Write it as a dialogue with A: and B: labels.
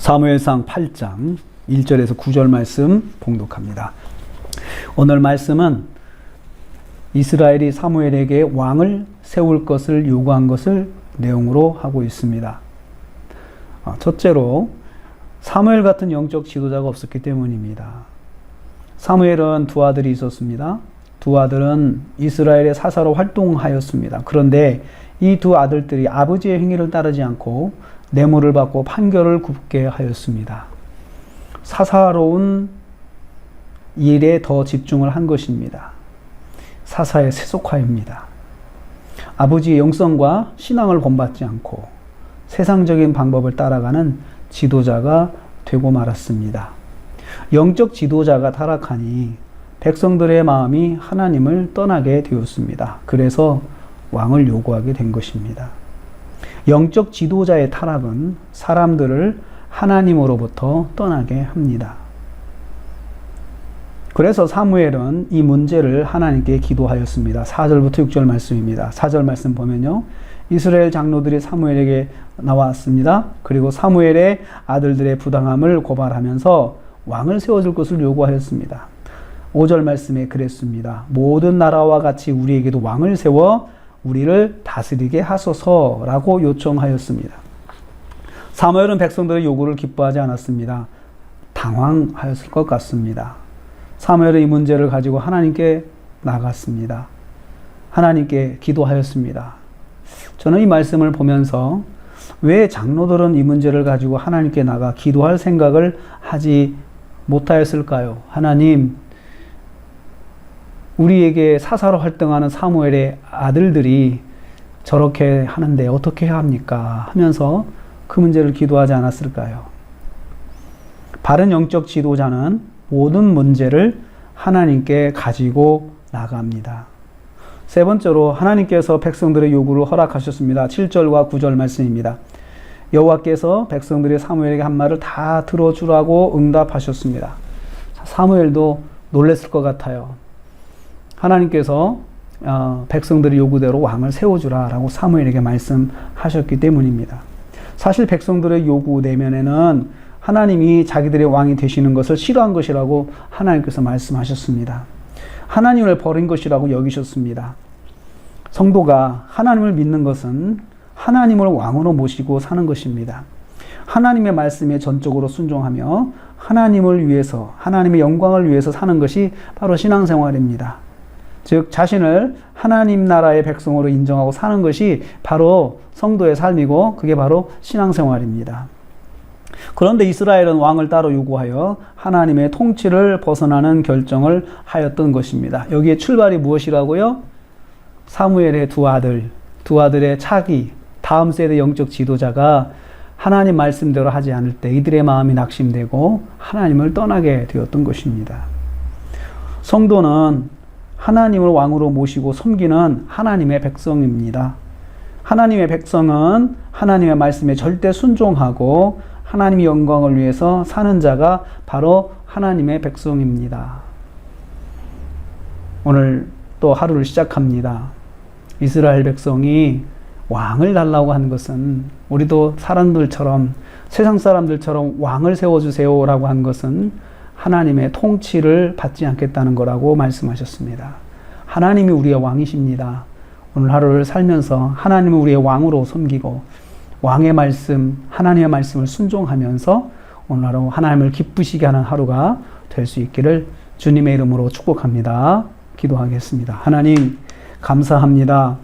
A: 사무엘상 8장 1절에서 9절 말씀 봉독합니다. 오늘 말씀은 이스라엘이 사무엘에게 왕을 세울 것을 요구한 것을 내용으로 하고 있습니다. 첫째로 사무엘 같은 영적 지도자가 없었기 때문입니다. 사무엘은 두 아들이 있었습니다. 두 아들은 이스라엘의 사사로 활동하였습니다. 그런데 이 두 아들들이 아버지의 행위를 따르지 않고 뇌물을 받고 판결을 굽게 하였습니다. 사사로운 일에 더 집중을 한 것입니다. 사사의 세속화입니다. 아버지의 영성과 신앙을 본받지 않고 세상적인 방법을 따라가는 지도자가 되고 말았습니다. 영적 지도자가 타락하니 백성들의 마음이 하나님을 떠나게 되었습니다. 그래서 왕을 요구하게 된 것입니다. 영적 지도자의 타락은 사람들을 하나님으로부터 떠나게 합니다. 그래서 사무엘은 이 문제를 하나님께 기도하였습니다. 4절부터 6절 말씀입니다. 4절 말씀 보면요, 이스라엘 장로들이 사무엘에게 나왔습니다. 그리고 사무엘의 아들들의 부당함을 고발하면서 왕을 세워줄 것을 요구하였습니다. 5절 말씀에 그랬습니다. 모든 나라와 같이 우리에게도 왕을 세워 우리를 다스리게 하소서라고 요청하였습니다. 사무엘은 백성들의 요구를 기뻐하지 않았습니다. 당황하였을 것 같습니다. 사무엘은 이 문제를 가지고 하나님께 나갔습니다. 하나님께 기도하였습니다. 저는 이 말씀을 보면서 왜 장로들은 이 문제를 가지고 하나님께 나가 기도할 생각을 하지 못하였을까요? 하나님, 우리에게 사사로 활동하는 사무엘의 아들들이 저렇게 하는데 어떻게 해야 합니까? 하면서 그 문제를 기도하지 않았을까요? 바른 영적 지도자는 모든 문제를 하나님께 가지고 나갑니다. 세 번째로 하나님께서 백성들의 요구를 허락하셨습니다. 7절과 9절 말씀입니다. 여호와께서 백성들이 사무엘에게 한 말을 다 들어주라고 응답하셨습니다. 사무엘도 놀랐을 것 같아요. 하나님께서 백성들의 요구대로 왕을 세워주라라고 사무엘에게 말씀하셨기 때문입니다. 사실 백성들의 요구 내면에는 하나님이 자기들의 왕이 되시는 것을 싫어한 것이라고 하나님께서 말씀하셨습니다. 하나님을 버린 것이라고 여기셨습니다. 성도가 하나님을 믿는 것은 하나님을 왕으로 모시고 사는 것입니다. 하나님의 말씀에 전적으로 순종하며 하나님을 위해서, 하나님의 영광을 위해서 사는 것이 바로 신앙생활입니다. 즉 자신을 하나님 나라의 백성으로 인정하고 사는 것이 바로 성도의 삶이고 그게 바로 신앙생활입니다. 그런데 이스라엘은 왕을 따로 요구하여 하나님의 통치를 벗어나는 결정을 하였던 것입니다. 여기에 출발이 무엇이라고요? 사무엘의 두 아들의 차기, 다음 세대 영적 지도자가 하나님 말씀대로 하지 않을 때 이들의 마음이 낙심되고 하나님을 떠나게 되었던 것입니다. 성도는 하나님을 왕으로 모시고 섬기는 하나님의 백성입니다. 하나님의 백성은 하나님의 말씀에 절대 순종하고 하나님의 영광을 위해서 사는 자가 바로 하나님의 백성입니다. 오늘 또 하루를 시작합니다. 이스라엘 백성이 왕을 달라고 하는 것은, 우리도 사람들처럼, 세상 사람들처럼 왕을 세워주세요라고 한 것은 하나님의 통치를 받지 않겠다는 거라고 말씀하셨습니다. 하나님이 우리의 왕이십니다. 오늘 하루를 살면서 하나님을 우리의 왕으로 섬기고 왕의 말씀, 하나님의 말씀을 순종하면서 오늘 하루 하나님을 기쁘시게 하는 하루가 될 수 있기를 주님의 이름으로 축복합니다. 기도하겠습니다. 하나님, 감사합니다.